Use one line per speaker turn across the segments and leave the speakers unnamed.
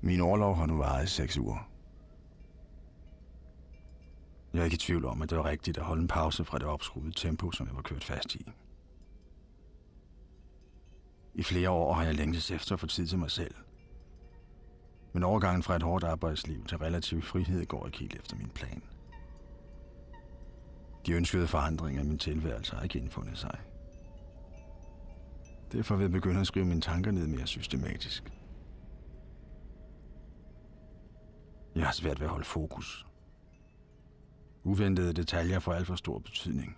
Min orlov har nu varet i 6 uger. Jeg er ikke i tvivl om, at det var rigtigt at holde en pause fra det opskruede tempo, som jeg var kørt fast i. I flere år har jeg længtes efter at få tid til mig selv. Men overgangen fra et hårdt arbejdsliv til relativ frihed går ikke helt efter min plan. De ønskede forandringer i min tilværelse har ikke indfundet sig. Derfor vil jeg begynde at skrive mine tanker ned mere systematisk. Jeg har svært ved at holde fokus. Uventede detaljer får alt for stor betydning.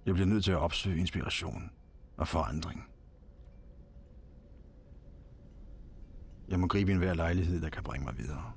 Jeg bliver nødt til at opsøge inspiration og forandring. Jeg må gribe enhver lejlighed, der kan bringe mig videre.